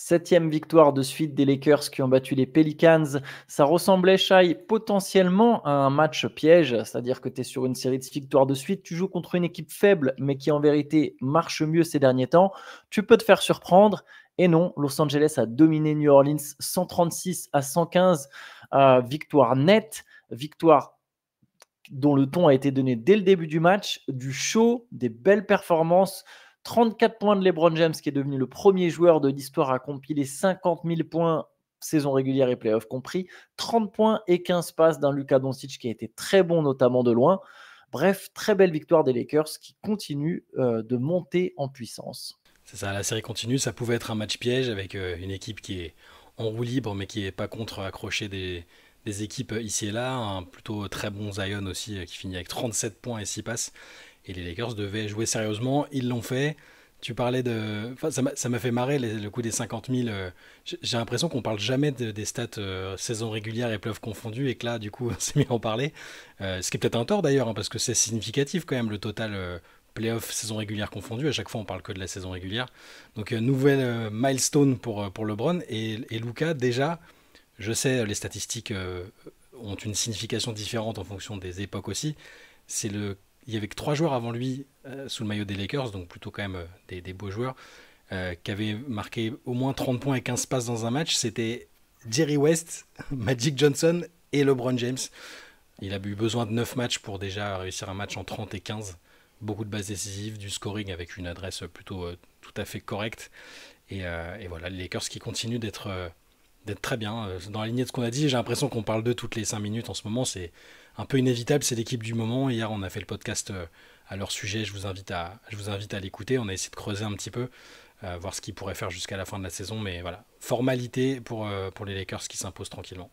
Septième victoire de suite des Lakers qui ont battu les Pelicans. Ça ressemblait, Shai, potentiellement à un match piège, c'est-à-dire que tu es sur une série de victoires de suite, tu joues contre une équipe faible, mais qui en vérité marche mieux ces derniers temps. Tu peux te faire surprendre. Et non, Los Angeles a dominé New Orleans 136-115. Victoire nette, victoire dont le ton a été donné dès le début du match, du show, des belles performances. 34 points de LeBron James, qui est devenu le premier joueur de l'histoire à compiler 50 000 points, saison régulière et playoff compris. 30 points et 15 passes d'un Luka Doncic qui a été très bon, notamment de loin. Bref, très belle victoire des Lakers qui continuent de monter en puissance. C'est ça, la série continue. Ça pouvait être un match piège avec une équipe qui est en roue libre, mais qui n'est pas contre accrocher des équipes ici et là. Un plutôt très bon Zion aussi, qui finit avec 37 points et 6 passes. Et les Lakers devaient jouer sérieusement. Ils l'ont fait. Tu parlais de. Enfin, ça m'a fait marrer le coup des 50 000. J'ai l'impression qu'on parle jamais des stats saison régulière et playoffs confondus, et que là, du coup, on s'est mis à en parler. Ce qui est peut-être un tort d'ailleurs, hein, parce que c'est significatif quand même le total playoff, saison régulière confondue. À chaque fois, on parle que de la saison régulière. Donc, nouvelle milestone pour LeBron. Et Luka, déjà, je sais, les statistiques ont une signification différente en fonction des époques aussi. C'est le Il y avait que 3 joueurs avant lui sous le maillot des Lakers, donc plutôt quand même des beaux joueurs, qui avaient marqué au moins 30 points et 15 passes dans un match. C'était Jerry West, Magic Johnson et LeBron James. Il a eu besoin de 9 matchs pour déjà réussir un match en 30 et 15. Beaucoup de bases décisives, du scoring avec une adresse plutôt tout à fait correcte. Et voilà, les Lakers qui continuent d'être très bien. Dans la lignée de ce qu'on a dit, j'ai l'impression qu'on parle d'eux toutes les 5 minutes en ce moment. C'est un peu inévitable, c'est l'équipe du moment. Hier, on a fait le podcast à leur sujet. Je vous invite à l'écouter. On a essayé de creuser un petit peu, voir ce qu'ils pourraient faire jusqu'à la fin de la saison. Mais voilà, formalité pour les Lakers qui s'imposent tranquillement.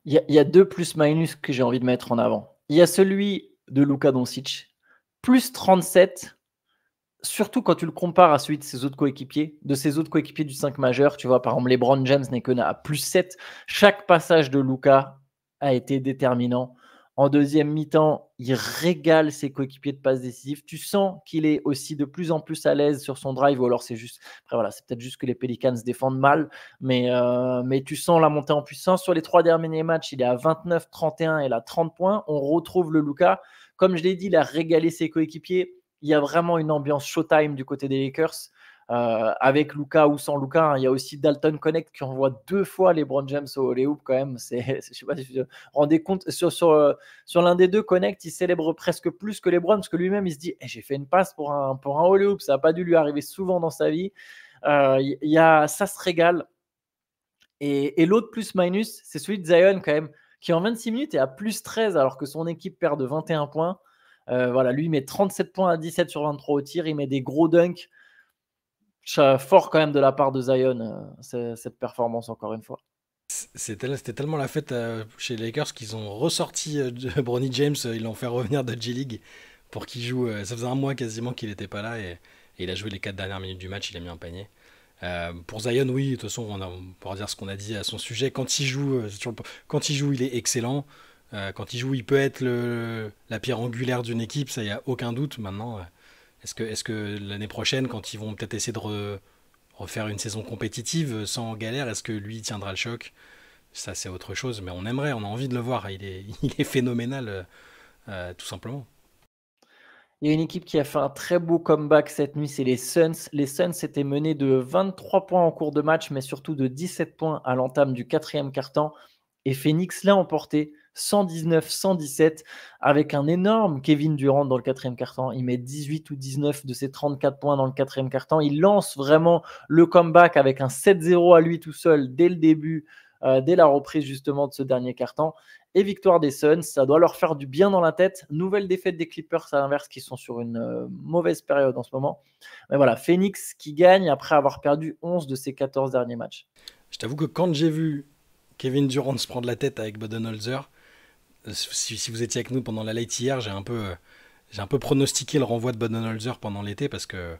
Il y a deux plus-minus que j'ai envie de mettre en avant. Il y a celui de Luka Doncic, plus 37, surtout quand tu le compares à celui de ses autres coéquipiers du 5 majeur. Tu vois, par exemple, LeBron James n'est que à plus 7. Chaque passage de Luka a été déterminant. En deuxième mi-temps, il régale ses coéquipiers de passes décisives. Tu sens qu'il est aussi de plus en plus à l'aise sur son drive, ou alors c'est juste. Après, voilà, c'est peut-être juste que les Pelicans défendent mal, mais tu sens la montée en puissance. Sur les 3 derniers matchs, il est à 29, 31 et il a 30 points. On retrouve le Luka. Comme je l'ai dit, il a régalé ses coéquipiers. Il y a vraiment une ambiance showtime du côté des Lakers. Avec Luka ou sans Luka, hein. Il y a aussi Dalton Connect qui envoie 2 fois LeBron James au hoop quand même. Je sais pas si vous vous rendez compte. Sur l'un des deux Connect, il célèbre presque plus que LeBron parce que lui-même, il se dit j'ai fait une passe pour un hoop. Ça n'a pas dû lui arriver souvent dans sa vie. Ça se régale. Et l'autre plus-minus, c'est celui de Zion quand même, qui en 26 minutes est à plus 13 alors que son équipe perd de 21 points. Voilà, lui, il met 37 points à 17 sur 23 au tir. Il met des gros dunks. Fort quand même de la part de Zion, cette performance encore une fois. C'était tellement la fête chez les Lakers qu'ils ont ressorti Bronny James. Ils l'ont fait revenir de G-League pour qu'il joue. Ça faisait un mois quasiment qu'il n'était pas là, et il a joué les 4 dernières minutes du match. Il a mis un panier. Pour Zion, oui, de toute façon, on pourra dire ce qu'on a dit à son sujet. Quand il joue, il est excellent. Quand il joue, il peut être la pierre angulaire d'une équipe, ça, il n'y a aucun doute. Maintenant, est-ce que l'année prochaine, quand ils vont peut-être essayer de refaire une saison compétitive sans galère, est-ce que lui tiendra le choc? Ça, c'est autre chose, mais on a envie de le voir. Il est phénoménal, tout simplement. Il y a une équipe qui a fait un très beau comeback cette nuit, c'est les Suns. Les Suns étaient menés de 23 points en cours de match, mais surtout de 17 points à l'entame du quatrième quart-temps. Et Phoenix l'a emporté 119-117 avec un énorme Kevin Durant dans le quatrième quart-temps. Il met 18 ou 19 de ses 34 points dans le quatrième quart-temps. Il lance vraiment le comeback avec un 7-0 à lui tout seul dès le début, dès la reprise justement de ce dernier quart-temps. Et victoire des Suns, ça doit leur faire du bien dans la tête. Nouvelle défaite des Clippers à l'inverse qui sont sur une mauvaise période en ce moment. Mais voilà, Phoenix qui gagne après avoir perdu 11 de ses 14 derniers matchs. Je t'avoue que quand j'ai vu Kevin Durant se prendre la tête avec Budenholzer, si vous étiez avec nous pendant la late hier, j'ai un peu pronostiqué le renvoi de Budenholzer pendant l'été parce que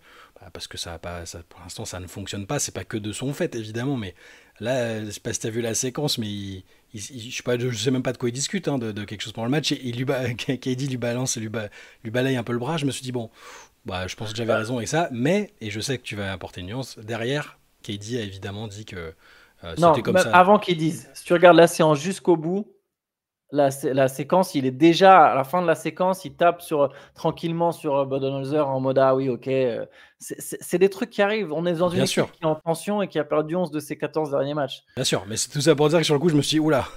ça a pas, pour l'instant ça ne fonctionne pas. C'est pas que de son fait évidemment, mais là, je sais pas si t'as vu la séquence, mais je sais même pas de quoi il discute, hein, de quelque chose pendant le match. Et KD lui balance, lui balaye un peu le bras. Je me suis dit bon, bah je pense que j'avais raison avec ça, mais et je sais que tu vas apporter une nuance derrière. KD a évidemment dit que Non, c'était comme même ça. avant qu'ils disent. Si tu regardes la séance jusqu'au bout, la séquence, il est déjà à la fin de la séquence, il tape tranquillement sur Budenholzer en mode ah oui, ok. C'est des trucs qui arrivent. On est dans une Bien sûr. équipe qui est en tension et qui a perdu 11 de ses 14 derniers matchs. Bien sûr, mais c'est tout ça pour dire que sur le coup, je me suis dit, oula,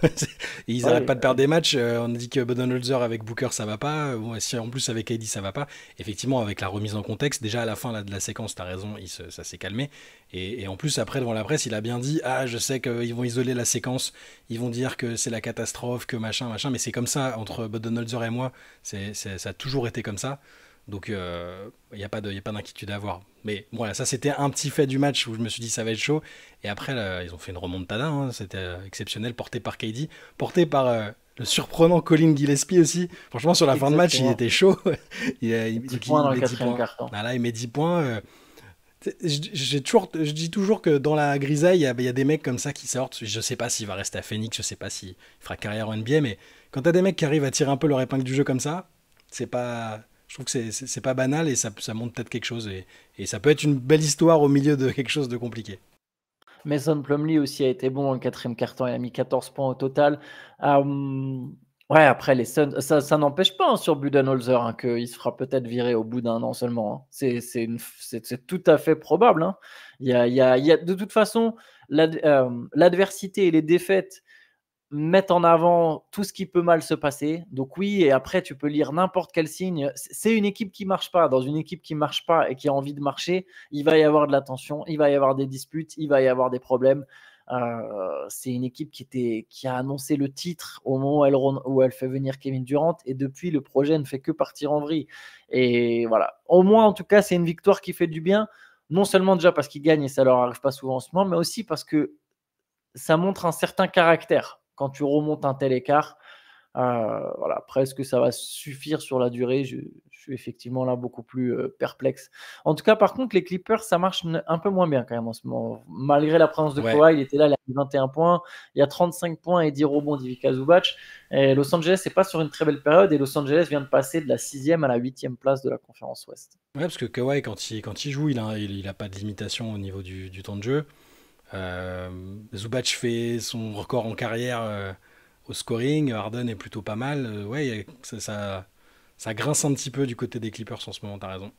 ils arrêtent Ouais, pas de perdre des matchs. On a dit que Budenholzer avec Booker, ça va pas. Bon, si en plus avec KD, ça va pas. Effectivement, avec la remise en contexte, déjà à la fin là, de la séquence, t'as raison, ça s'est calmé. Et en plus, après, devant la presse, il a bien dit, ah, je sais qu'ils vont isoler la séquence, ils vont dire que c'est la catastrophe, que machin, machin. Mais c'est comme ça, entre Budenholzer et moi, ça a toujours été comme ça. Donc, il n'y a pas d'inquiétude à avoir. Mais voilà, ça c'était un petit fait du match où je me suis dit ça va être chaud. Et après, là, ils ont fait une remontada, hein, c'était exceptionnel, porté par KD, porté par le surprenant Colin Gillespie aussi. Franchement, sur la fin de match, il exactement. était chaud. Dix points dans le met 10 quatrième points. quart-temps. Ah là, il met 10 points. Je dis toujours que dans la grisaille, il y a des mecs comme ça qui sortent. Je sais pas s'il va rester à Phoenix, je sais pas s'il fera carrière en NBA, mais quand t'as des mecs qui arrivent à tirer un peu leur épingle du jeu comme ça, c'est pas. Je trouve que c'est pas banal et ça montre peut-être quelque chose. Et ça peut être une belle histoire au milieu de quelque chose de compliqué. Mason Plumlee aussi a été bon dans le quatrième quart-temps. Il a mis 14 points au total. Ouais, après, les Suns, ça n'empêche pas hein, sur Budenholzer hein, qu'il se fera peut-être virer au bout d'un an seulement. Hein. C'est tout à fait probable. Hein. De toute façon, l'adversité et les défaites mettent en avant tout ce qui peut mal se passer. Donc oui, et après, tu peux lire n'importe quel signe. C'est une équipe qui marche pas. Dans une équipe qui marche pas et qui a envie de marcher, il va y avoir de la tension, il va y avoir des disputes, il va y avoir des problèmes. C'est une équipe qui a annoncé le titre au moment où elle fait venir Kevin Durant et depuis, le projet ne fait que partir en vrille. Et voilà. Au moins, en tout cas, c'est une victoire qui fait du bien. Non seulement déjà parce qu'ils gagnent et ça leur arrive pas souvent en ce moment, mais aussi parce que ça montre un certain caractère quand tu remontes un tel écart. Voilà. Après, est-ce que ça va suffire sur la durée? Je suis effectivement là beaucoup plus perplexe. En tout cas, par contre, les Clippers, ça marche un peu moins bien quand même en ce moment. Malgré la présence de Ouais, Kawhi, il était là, il a mis 21 points. Il y a 35 points et 10 rebonds d'Ivica Zubac. Et Los Angeles n'est pas sur une très belle période et Los Angeles vient de passer de la 6e à la 8e place de la conférence Ouest. ouais, parce que Kawhi, quand il joue, il a pas de limitation au niveau du temps de jeu. Zubac fait son record en carrière au scoring. Harden est plutôt pas mal. Ouais, ça grince un petit peu du côté des Clippers en ce moment, t'as raison.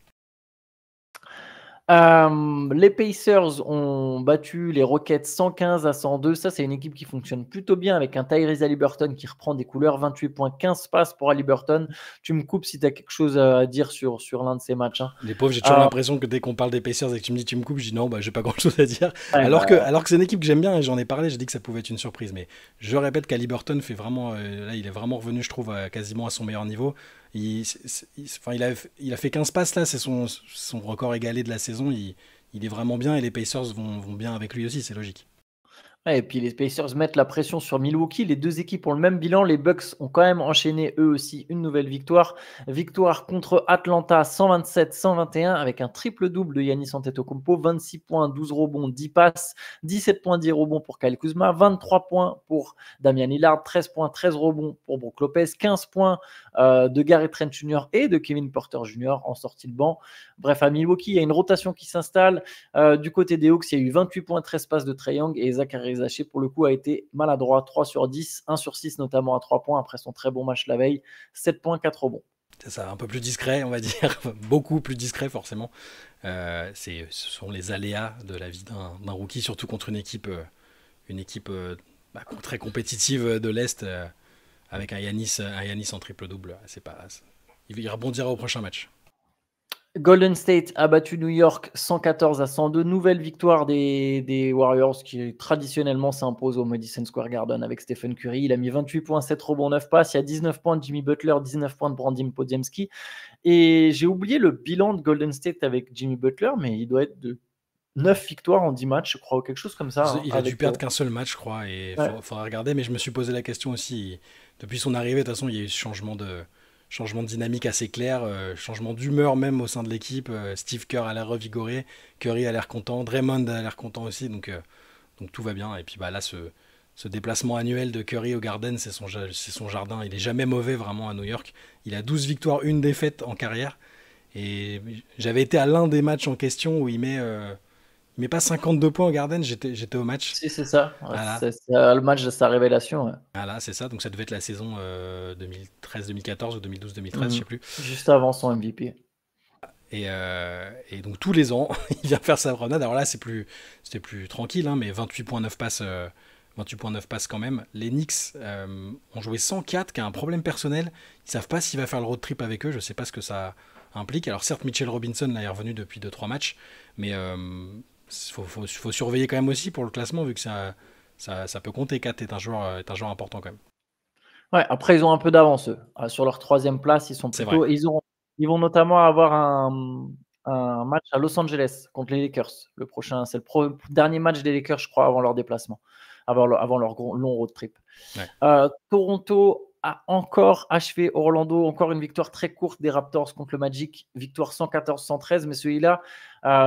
Les Pacers ont battu les Rockets 115-102. Ça, c'est une équipe qui fonctionne plutôt bien avec un Tyrese Haliburton qui reprend des couleurs. 28 points, 15 passes pour Haliburton. Tu me coupes si tu as quelque chose à dire sur l'un de ces matchs. Hein. Les pauvres, j'ai toujours Euh, l'impression que dès qu'on parle des Pacers et que tu me dis tu me coupes, je dis non, bah j'ai pas grand chose à dire. ouais, Alors que c'est une équipe que j'aime bien et j'en ai parlé, j'ai dit que ça pouvait être une surprise. Mais je répète qu'Haliburton fait vraiment. Là, il est vraiment revenu, je trouve, quasiment à son meilleur niveau. Enfin, il a fait 15 passes là, c'est son record égalé de la saison. Il est vraiment bien et les Pacers vont bien avec lui aussi, c'est logique. ouais, et puis les Pacers mettent la pression sur Milwaukee. Les deux équipes ont le même bilan. Les Bucks ont quand même enchaîné eux aussi une nouvelle victoire. Victoire contre Atlanta 127-121 avec un triple-double de Giannis Antetokounmpo. 26 points, 12 rebonds, 10 passes, 17 points, 10 rebonds pour Kyle Kuzma, 23 points pour Damian Lillard, 13 points, 13 rebonds pour Brook Lopez, 15 points de Gary Trent Jr. et de Kevin Porter Jr. en sortie de banc. Bref, à Milwaukee, il y a une rotation qui s'installe. Du côté des Hawks, il y a eu 28 points, 13 passes de Trae Young et Zachary Zaché, pour le coup, a été maladroit. 3 sur 10, 1 sur 6 notamment à 3 points après son très bon match la veille. 7 points, 4 rebonds. C'est ça, un peu plus discret, on va dire, beaucoup plus discret forcément. Ce sont les aléas de la vie d'un rookie, surtout contre une équipe très compétitive de l'Est, avec un Yanis en triple-double. Il rebondira au prochain match. Golden State a battu New York 114-102. Nouvelle victoire des Warriors qui traditionnellement s'imposent au Madison Square Garden avec Stephen Curry. Il a mis 28 points, 7 rebonds, 9 passes. Il y a 19 points de Jimmy Butler, 19 points de Brandon Podziemski. Et j'ai oublié le bilan de Golden State avec Jimmy Butler, mais il doit être de 9 victoires en 10 matchs, je crois, ou quelque chose comme ça. Hein, Il a dû perdre qu'un seul match, je crois, et il ouais. faudra regarder, mais je me suis posé la question aussi. Depuis son arrivée, de toute façon, il y a eu ce changement de dynamique assez clair, changement d'humeur même au sein de l'équipe. Steve Kerr a l'air revigoré, Curry a l'air content, Draymond a l'air content aussi, donc tout va bien. Et puis là, ce déplacement annuel de Curry au Garden, c'est son jardin. Il est jamais mauvais vraiment à New York. Il a 12 victoires, une défaite en carrière. Et j'avais été à l'un des matchs en question où il met pas 52 points au Garden, j'étais au match. Si, c'est ça. Ouais, Voilà, c'est le match de sa révélation. Ouais. voilà, c'est ça. Donc ça devait être la saison 2013-2014 ou 2012-2013, je Mhm. sais plus. Juste avant son MVP. Et donc tous les ans, il vient faire sa promenade. Alors là, c'était plus tranquille, hein, mais 28,9 passes, 28,9 passes quand même. Les Knicks ont joué 104, qui a un problème personnel. Ils savent pas s'il va faire le road trip avec eux. Je sais pas ce que ça implique. Alors certes, Mitchell Robinson là, est revenu depuis 2-3 matchs, mais faut surveiller quand même aussi pour le classement, vu que ça peut compter. Kat est un joueur important quand même. Ouais, après, ils ont un peu d'avance, eux. Sur leur troisième place, ils sont C'est vrai. plutôt. Ils vont notamment avoir un match à Los Angeles contre les Lakers. Le prochain, c'est le dernier match des Lakers, je crois, avant leur déplacement, avant leur long road trip. Ouais. Toronto a encore achevé Orlando, encore une victoire très courte des Raptors contre le Magic, victoire 114-113, mais celui-là,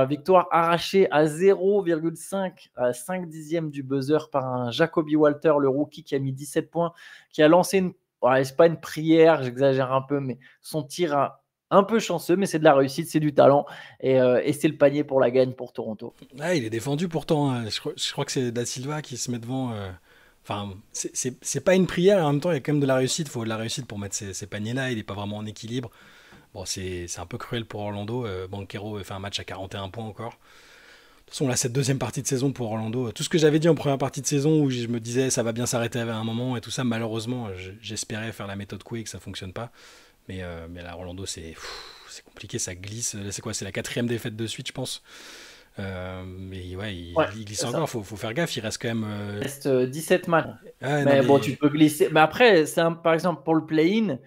victoire arrachée à 0,5 dixième du buzzer par un Jacoby Walter, le rookie qui a mis 17 points, qui a lancé c'est pas une prière, j'exagère un peu, mais son tir un peu chanceux, mais c'est de la réussite, c'est du talent, et c'est le panier pour la gagne pour Toronto. Ah, il est défendu pourtant, hein. Je crois que c'est Da Silva qui se met devant. Enfin, c'est pas une prière, en même temps, il y a quand même de la réussite. Il faut de la réussite pour mettre ces paniers-là. Il n'est pas vraiment en équilibre. Bon, c'est un peu cruel pour Orlando. Banchero fait un match à 41 points encore. De toute façon, là, cette deuxième partie de saison pour Orlando, tout ce que j'avais dit en première partie de saison où je me disais ça va bien s'arrêter à un moment et tout ça, malheureusement, j'espérais faire la méthode Coué et que ça fonctionne pas. Mais là, Orlando, c'est compliqué, ça glisse. Là, c'est quoi? C'est la quatrième défaite de suite, je pense. Mais ouais, Ouais, il glisse c'est ça. encore, faut faire gaffe, il reste quand même. Il reste 17 matchs. Ah, non, Mais bon, mais tu peux glisser. Mais après, par exemple, pour le play-in,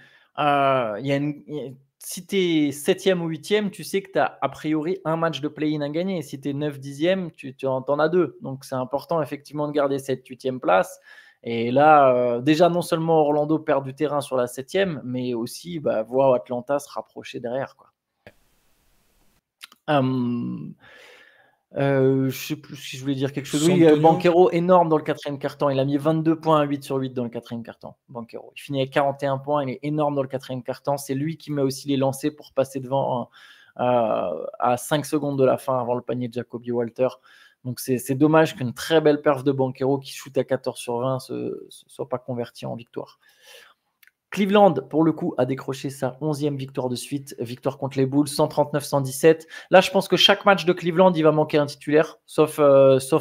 si tu es 7e ou 8e, tu sais que tu as a priori un match de play-in à gagner. Si tu es 9, 10e, tu en as deux. Donc c'est important effectivement de garder cette 8e place. Et là, déjà, non seulement Orlando perd du terrain sur la 7e, mais aussi voir Atlanta se rapprocher derrière, quoi. Hum, je sais plus si je voulais dire quelque chose. San Oui, Antonio, Banchero, énorme dans le quatrième quart-temps. Il a mis 22 points à 8 sur 8 dans le quatrième quart-temps. Banchero. Il finit avec 41 points. Il est énorme dans le quatrième quart-temps. C'est lui qui met aussi les lancers pour passer devant à 5 secondes de la fin avant le panier de Jacoby Walter. Donc c'est dommage qu'une très belle perf de Banchero qui shoot à 14 sur 20 ne soit pas converti en victoire. Cleveland, pour le coup, a décroché sa 11e victoire de suite, victoire contre les Bulls, 139-117. Là, je pense que chaque match de Cleveland, il va manquer un titulaire, sauf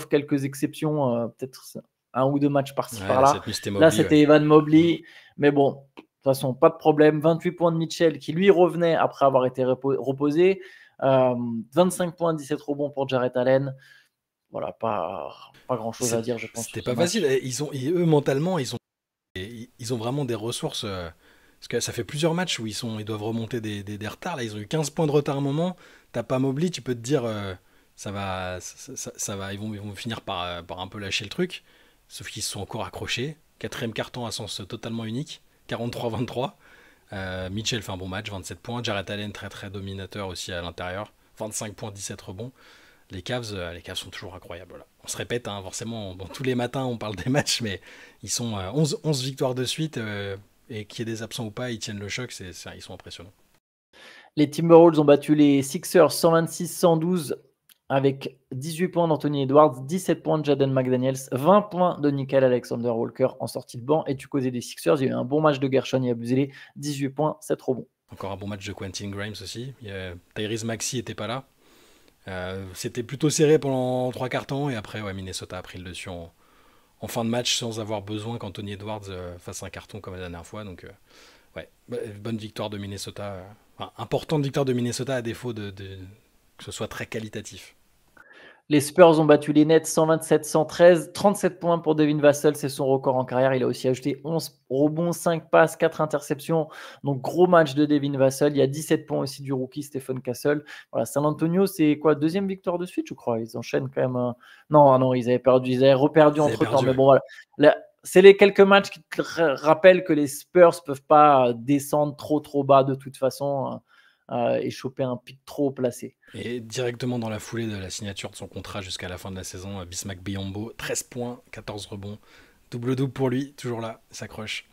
quelques exceptions, peut-être un ou deux matchs par-ci ouais, par-là. cette nuit c'était Là, Mobley, ouais. c'était Evan Mm. Mobley, mais bon, de toute façon, pas de problème. 28 points de Mitchell, qui lui revenait après avoir été reposé. 25 points, 17 rebonds pour Jarrett Allen. Voilà, pas grand-chose à dire, je pense, C'était sur ce pas facile. match. Eux, mentalement, ils ont vraiment des ressources. Parce que ça fait plusieurs matchs où ils doivent remonter des retards. Là, ils ont eu 15 points de retard à un moment. T'as pas Mobley, tu peux te dire, ça va, ils vont finir par un peu lâcher le truc. Sauf qu'ils se sont encore accrochés. Quatrième carton à sens totalement unique. 43-23. Mitchell fait un bon match, 27 points. Jarrett Allen, très très dominateur aussi à l'intérieur. 25 points, 17 rebonds. Les Cavs sont toujours incroyables. Voilà. On se répète, hein, forcément, tous les matins on parle des matchs, mais ils sont 11 victoires de suite, et qu'il y ait des absents ou pas, ils tiennent le choc, ils sont impressionnants. Les Timberwolves ont battu les Sixers 126-112 avec 18 points d'Anthony Edwards, 17 points de Jaden McDaniels, 20 points de Nickel Alexander-Walker en sortie de banc. Et du côté des Sixers, il y a eu un bon match de Gershon Yabusele, 18 points, 7 rebonds. Encore un bon match de Quentin Grimes aussi. Tyrese Maxey n'était pas là. C'était plutôt serré pendant 3 quarts temps, et après Minnesota a pris le dessus en fin de match sans avoir besoin qu'Anthony Edwards fasse un carton comme la dernière fois. Donc bonne victoire de Minnesota. Importante victoire de Minnesota à défaut que ce soit très qualitatif. Les Spurs ont battu les Nets 127-113, 37 points pour Devin Vassell, c'est son record en carrière. Il a aussi ajouté 11 rebonds, 5 passes, 4 interceptions. Donc gros match de Devin Vassell. Il y a 17 points aussi du rookie Stephen Castle. Voilà, San Antonio, c'est quoi, deuxième victoire de suite, je crois. Ils enchaînent quand même. Non, ils avaient perdu, ils avaient reperdu Ils avaient entre temps. perdu, Mais ouais. bon, voilà. Là, c'est les quelques matchs qui te rappellent que les Spurs ne peuvent pas descendre trop bas de toute façon, et choper un pic trop placé. Et directement dans la foulée de la signature de son contrat jusqu'à la fin de la saison, Bismack Biyombo, 13 points, 14 rebonds. Double-double pour lui, toujours là, il s'accroche.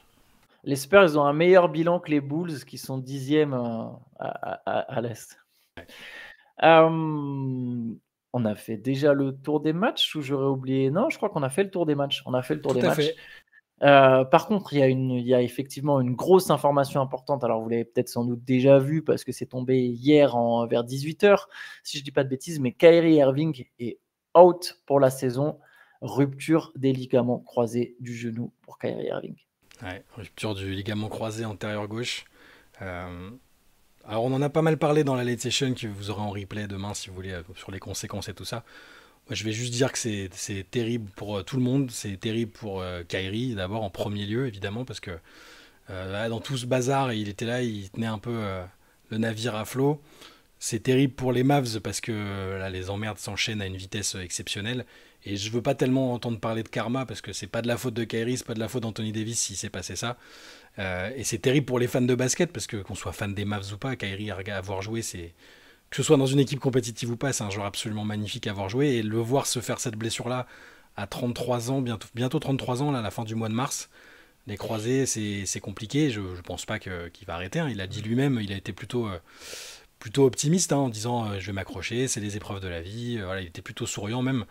Les Spurs, ils ont un meilleur bilan que les Bulls, qui sont 10e à l'Est. On a fait déjà le tour des matchs ou j'aurais oublié? Non, je crois qu'on a fait le tour des matchs. On a fait le tour Tout des à matchs. fait. Par contre, il y a effectivement une grosse information importante. Alors, vous l'avez peut-être sans doute déjà vu parce que c'est tombé hier vers 18h, si je dis pas de bêtises, mais Kyrie Irving est out pour la saison. Rupture des ligaments croisés du genou pour Kyrie Irving. Ouais, rupture du ligament croisé antérieur gauche. Euh, alors on en a pas mal parlé dans la late session que vous aurez en replay demain si vous voulez sur les conséquences et tout ça. Moi, je vais juste dire que c'est terrible pour tout le monde. C'est terrible pour Kyrie d'abord en premier lieu évidemment parce que là, dans tout ce bazar il était là, il tenait un peu le navire à flot. C'est terrible pour les Mavs parce que là, les emmerdes s'enchaînent à une vitesse exceptionnelle. Et je veux pas tellement entendre parler de karma parce que c'est pas de la faute de Kyrie, c'est pas de la faute d'Anthony Davis si s'est passé ça. Et c'est terrible pour les fans de basket parce que qu'on soit fan des Mavs ou pas, Kyrie à avoir joué, c'est que ce soit dans une équipe compétitive ou pas, c'est un joueur absolument magnifique à avoir joué. Et le voir se faire cette blessure-là à 33 ans, bientôt 33 ans, là, à la fin du mois de mars, les croisés, c'est compliqué. Je pense pas qu'il va arrêter, hein. Il a dit lui-même, il a été plutôt optimiste hein, en disant je vais m'accrocher, c'est les épreuves de la vie. Voilà, il était plutôt souriant même.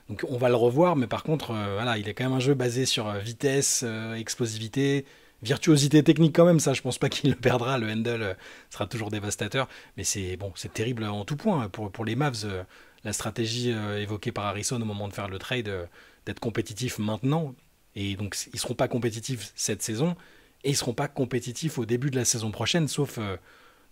Donc on va le revoir, mais par contre, voilà, il est quand même un jeu basé sur vitesse, explosivité, virtuosité technique quand même. Ça, je pense pas qu'il le perdra. Le handle sera toujours dévastateur, mais c'est bon, c'est terrible en tout point pour les Mavs. La stratégie évoquée par Harrison au moment de faire le trade, d'être compétitif maintenant, et donc ils seront pas compétitifs cette saison, et ils seront pas compétitifs au début de la saison prochaine, sauf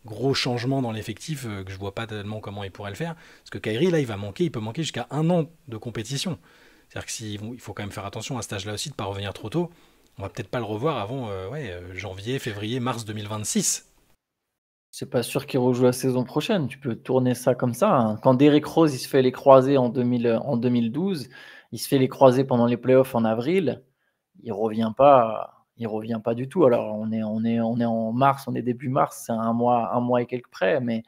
gros changement dans l'effectif que je vois pas tellement comment il pourrait le faire. Parce que Kyrie, là, il peut manquer jusqu'à 1 an de compétition. C'est-à-dire il faut quand même faire attention à cet âge-là aussi de pas revenir trop tôt. On va peut-être pas le revoir avant janvier, février, mars 2026. C'est pas sûr qu'il rejoue la saison prochaine. Tu peux tourner ça comme ça, hein. Quand Derrick Rose il se fait les croisés en 2012, il se fait les croisés pendant les playoffs en avril, il revient pas du tout. Alors on est en mars, on est début mars, c'est un mois et quelques près, mais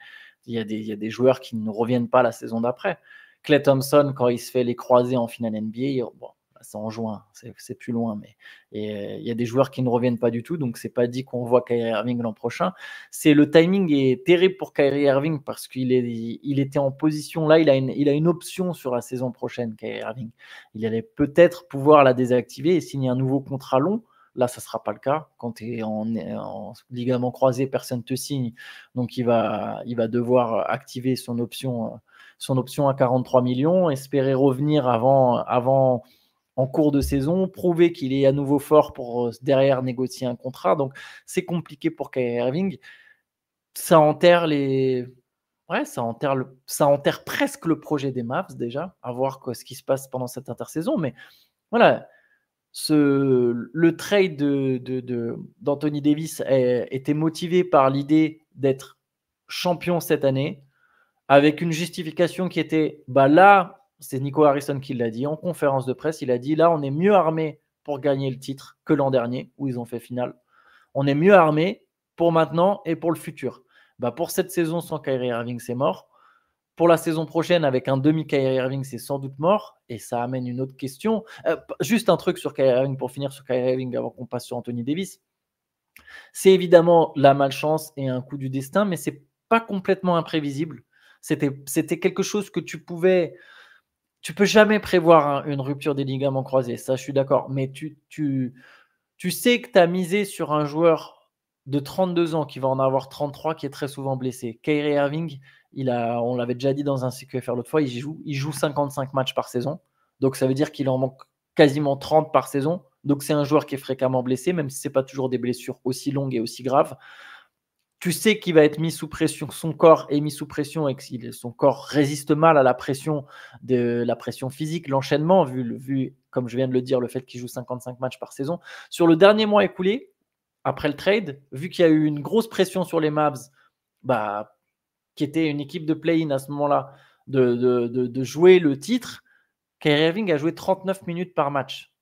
il y a des joueurs qui ne reviennent pas la saison d'après. Klay Thompson, quand il se fait les croisés en finale NBA, bon, c'est en juin, c'est plus loin, mais il y a des joueurs qui ne reviennent pas du tout, donc c'est pas dit qu'on voit Kyrie Irving l'an prochain. Le timing est terrible pour Kyrie Irving parce il était en position là, il a une option sur la saison prochaine, Kyrie Irving. Il allait peut-être pouvoir la désactiver et signer un nouveau contrat long. Là, ça ne sera pas le cas. Quand tu es en ligament croisé, personne ne te signe. Donc, il va devoir activer son option à 43 millions, espérer revenir avant en cours de saison, prouver qu'il est à nouveau fort pour derrière négocier un contrat. Donc, c'est compliqué pour Kyrie Irving. Ça enterre les. Ouais, ça enterre presque le projet des Mavs déjà, à voir ce qui se passe pendant cette intersaison. Mais voilà, le trade d'Anthony Davis était motivé par l'idée d'être champion cette année, avec une justification qui était bah là, c'est Nico Harrison qui l'a dit en conférence de presse. Il a dit là, on est mieux armé pour gagner le titre que l'an dernier, où ils ont fait finale. On est mieux armé pour maintenant et pour le futur. Bah pour cette saison sans Kyrie Irving, c'est mort. Pour la saison prochaine, avec un demi-Kyrie Irving, c'est sans doute mort. Et ça amène une autre question. Juste un truc sur Kyrie Irving pour finir sur Kyrie Irving avant qu'on passe sur Anthony Davis. C'est évidemment la malchance et un coup du destin, mais c'est pas complètement imprévisible. C'était quelque chose que tu peux jamais prévoir une rupture des ligaments croisés. Ça, je suis d'accord. Mais tu sais que tu as misé sur un joueur de 32 ans qui va en avoir 33 qui est très souvent blessé. Kyrie Irving, on l'avait déjà dit dans un CQFR l'autre fois, il joue 55 matchs par saison. Donc ça veut dire qu'il en manque quasiment 30 par saison. Donc c'est un joueur qui est fréquemment blessé, même si ce n'est pas toujours des blessures aussi longues et aussi graves. Tu sais qu'il va être mis sous pression, son corps est mis sous pression et que son corps résiste mal à la pression physique, l'enchaînement, vu, comme je viens de le dire, le fait qu'il joue 55 matchs par saison. Sur le dernier mois écoulé, après le trade, vu qu'il y a eu une grosse pression sur les Mavs, qui était une équipe de play-in à ce moment-là, de jouer le titre, Kyrie Irving a joué 39 minutes par match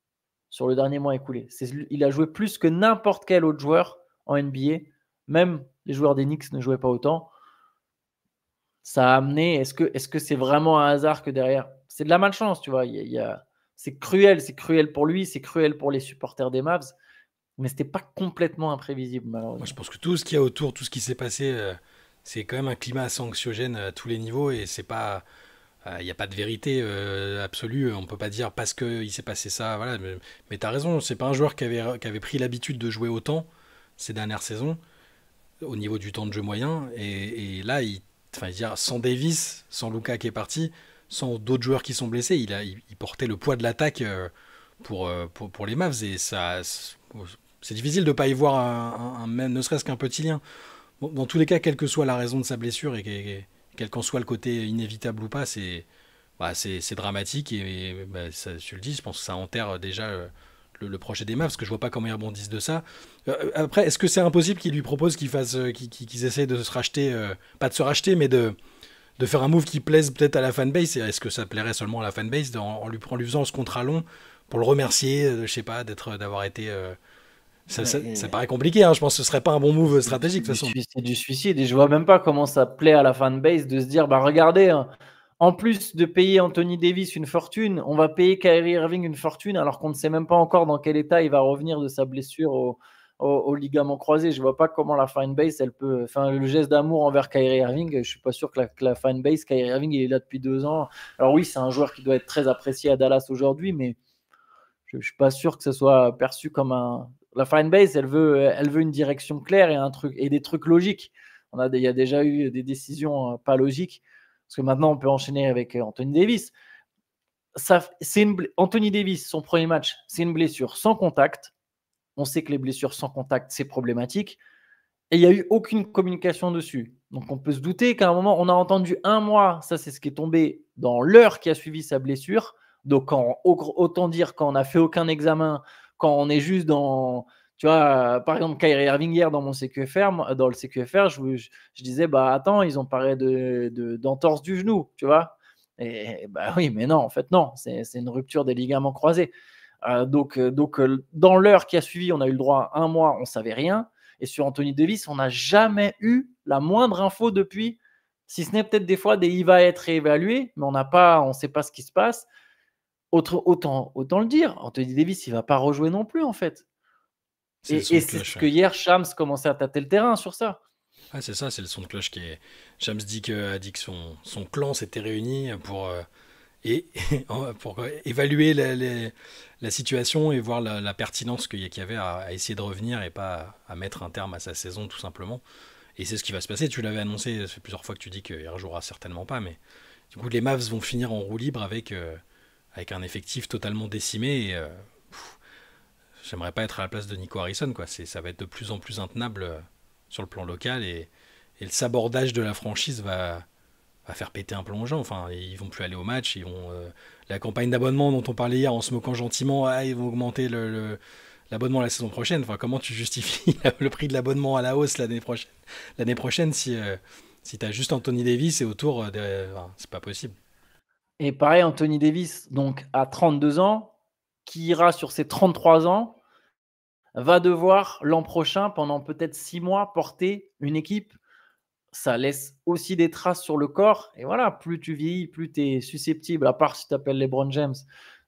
sur le dernier mois écoulé. Il a joué plus que n'importe quel autre joueur en NBA. Même les joueurs des Knicks ne jouaient pas autant. Ça a amené. Est-ce que c'est vraiment un hasard que derrière? C'est de la malchance, tu vois. C'est cruel pour lui, c'est cruel pour les supporters des Mavs, mais c'était pas complètement imprévisible, Moi, je malheureusement. pense que tout ce qu'il y a autour, tout ce qui s'est passé, c'est quand même un climat assez anxiogène à tous les niveaux et c'est pas. il n'y a pas de vérité absolue. On peut pas dire parce qu'il s'est passé ça. Voilà. Mais tu as raison, c'est pas un joueur qui avait pris l'habitude de jouer autant ces dernières saisons au niveau du temps de jeu moyen. Et là, enfin, je veux dire, sans Davis, sans Luka qui est parti, sans d'autres joueurs qui sont blessés, il portait le poids de l'attaque pour les Mavs. Et ça, c'est difficile de ne pas y voir même ne serait-ce qu'un petit lien. Bon, dans tous les cas, quelle que soit la raison de sa blessure et quel qu'en soit le côté inévitable ou pas, c'est dramatique. Et bah, ça, tu le dis, je pense que ça enterre déjà le projet des Mavs, parce que je vois pas comment ils rebondissent de ça. Après, est-ce que c'est impossible qu'ils lui proposent qu'ils essaient de se racheter, pas de se racheter, mais de faire un move qui plaise peut-être à la fanbase? Et est-ce que ça plairait seulement à la fanbase en lui faisant ce contrat long pour le remercier, je sais pas, d'avoir été. Ça Et paraît compliqué, hein. Je pense que ce serait pas un bon move stratégique de toute façon. c'est du suicide. Et je vois même pas comment ça plaît à la fanbase de se dire, bah regardez, hein, en plus de payer Anthony Davis une fortune, on va payer Kyrie Irving une fortune alors qu'on ne sait même pas encore dans quel état il va revenir de sa blessure au ligament croisé. Je vois pas comment la fanbase, elle peut. Enfin, le geste d'amour envers Kyrie Irving, je suis pas sûr que la fanbase, Kyrie Irving, il est là depuis 2 ans. Alors oui, c'est un joueur qui doit être très apprécié à Dallas aujourd'hui, mais je ne suis pas sûr que ce soit perçu comme un. La fanbase, elle veut une direction claire et des trucs logiques. Il y a déjà eu des décisions pas logiques. Parce que maintenant, on peut enchaîner avec Anthony Davis. Anthony Davis, son premier match, c'est une blessure sans contact. On sait que les blessures sans contact, c'est problématique. Et il n'y a eu aucune communication dessus. Donc, on peut se douter qu'à un moment, on a entendu 1 mois. Ça, c'est ce qui est tombé dans l'heure qui a suivi sa blessure. Donc, autant dire quand on n'a fait aucun examen, quand on est juste dans. Tu vois, par exemple, Kyrie Irving, hier, dans le CQFR, je disais, bah attends, ils ont parlé d'entorse du genou, tu vois. Et bah oui, mais non, en fait, non. C'est une rupture des ligaments croisés. Donc, dans l'heure qui a suivi, on a eu le droit à 1 mois, on ne savait rien. Et sur Anthony Davis, on n'a jamais eu la moindre info depuis, si ce n'est peut-être des fois il va être réévalué, mais on ne sait pas ce qui se passe. Autant le dire, Anthony Davis, il ne va pas rejouer non plus, en fait. C'est le son Et de c'est ce cloche. que hier, Shams commençait à tâter le terrain sur ça. Ah, c'est ça, c'est le son de cloche qui est. James a dit que son clan s'était réuni et, pour évaluer la situation et voir la pertinence qu'il y avait à essayer de revenir et pas à mettre un terme à sa saison tout simplement. Et c'est ce qui va se passer. Tu l'avais annoncé, ça fait plusieurs fois que tu dis qu'il ne rejouera certainement pas, mais du coup les Mavs vont finir en roue libre avec un effectif totalement décimé. Et, j'aimerais pas être à la place de Nico Harrison, quoi. Ça va être de plus en plus intenable sur le plan local et le sabordage de la franchise va faire péter un plomb aux gens. Enfin, ils vont plus aller au match. La campagne d'abonnement dont on parlait hier en se moquant gentiment, ils vont augmenter l'abonnement la saison prochaine. Enfin, comment tu justifies le prix de l'abonnement à la hausse l'année prochaine si tu as juste Anthony Davis et autour, enfin, c'est pas possible. Et pareil, Anthony Davis, donc à 32 ans, qui ira sur ses 33 ans, va devoir l'an prochain, pendant peut-être 6 mois, porter une équipe. Ça laisse aussi des traces sur le corps. Et voilà, plus tu vieillis, plus tu es susceptible, à part si tu t'appelles LeBron James.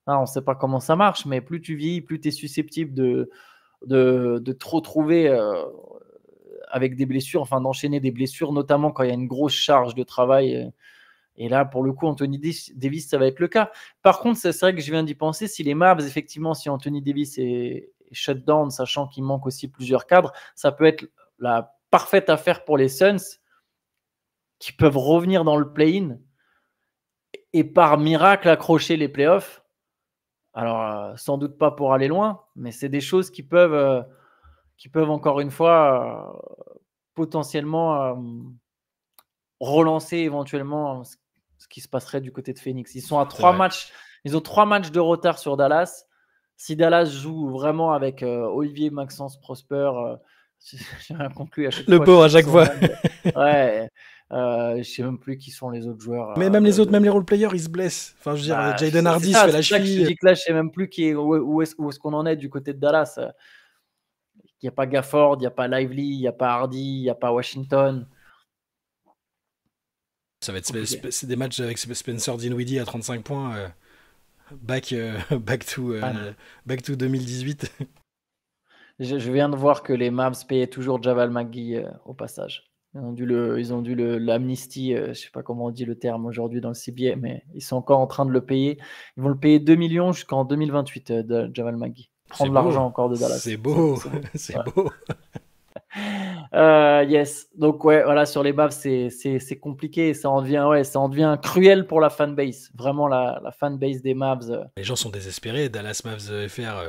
On ne sait pas comment ça marche, mais plus tu vieillis, plus tu es susceptible de te retrouver avec des blessures, enfin d'enchaîner des blessures, notamment quand il y a une grosse charge de travail. Et là, pour le coup, Anthony Davis, ça va être le cas. Par contre, c'est vrai que je viens d'y penser. Si les Mavs, effectivement, si Anthony Davis est shut down, sachant qu'il manque aussi plusieurs cadres, ça peut être la parfaite affaire pour les Suns qui peuvent revenir dans le play-in et par miracle accrocher les playoffs. Alors, sans doute pas pour aller loin, mais c'est des choses qui peuvent encore une fois potentiellement relancer éventuellement ce qui se passerait du côté de Phoenix. Ils sont à 3 matchs. Ils ont 3 matchs de retard sur Dallas. Si Dallas joue vraiment avec Olivier, Maxence, Prosper, j'ai rien conclu à chaque Le fois. pauvre à chaque fois. Ouais. Je sais même plus qui sont les autres joueurs. Mais même les autres, même les role-players, ils se blessent. Enfin, je veux dire, Jaden Hardy se fait la cheville. Je dis que là, je sais même plus où est-ce qu'on en est du côté de Dallas. Il n'y a pas Gafford, il n'y a pas Lively, il n'y a pas Hardy, il n'y a pas Washington. Ça va être c'est des matchs avec Spencer Dinwiddie à 35 points. Back to 2018. Je viens de voir que les Mavs payaient toujours Javal McGee au passage. Ils ont dû l'amnistie, je sais pas comment on dit le terme aujourd'hui dans le CBA, mais ils sont encore en train de le payer. Ils vont le payer 2 millions jusqu'en 2028, Jamal McGee. C'est Prendre beau, l'argent encore de c'est Dallas. beau, C'est beau. c'est Ouais. beau. Yes. Donc ouais, voilà, sur les Mavs, c'est compliqué. Ça en devient cruel pour la fanbase. Vraiment, la fanbase des Mavs. Les gens sont désespérés. Dallas Mavs FR,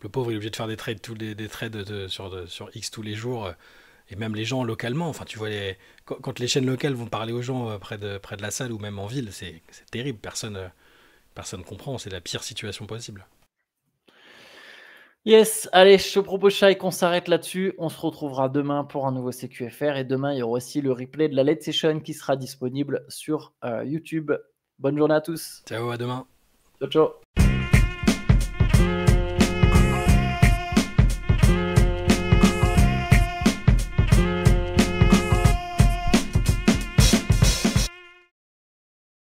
le pauvre, il est obligé de faire des trades, des trades sur X tous les jours. Et même les gens localement, enfin, tu vois, quand les chaînes locales vont parler aux gens près de la salle ou même en ville, c'est terrible. Personne comprend. C'est la pire situation possible. Yes, allez, je te propose, Shai, qu'on s'arrête là-dessus. On se retrouvera demain pour un nouveau CQFR. Et demain, il y aura aussi le replay de la Late Session qui sera disponible sur YouTube. Bonne journée à tous. Ciao, à demain. Ciao, ciao.